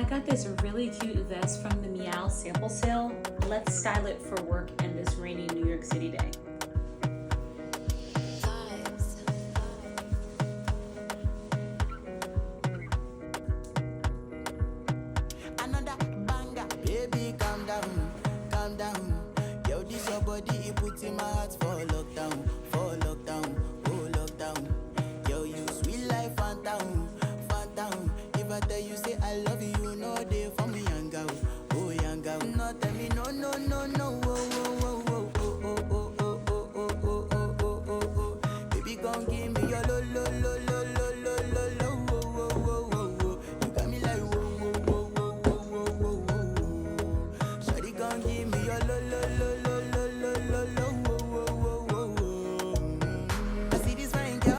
I got this really cute vest from the Meow sample sale. Let's style it for work and this rainy New York City day. Another banger. Baby, calm down, calm down. Yo, this your body, it puts in my heart for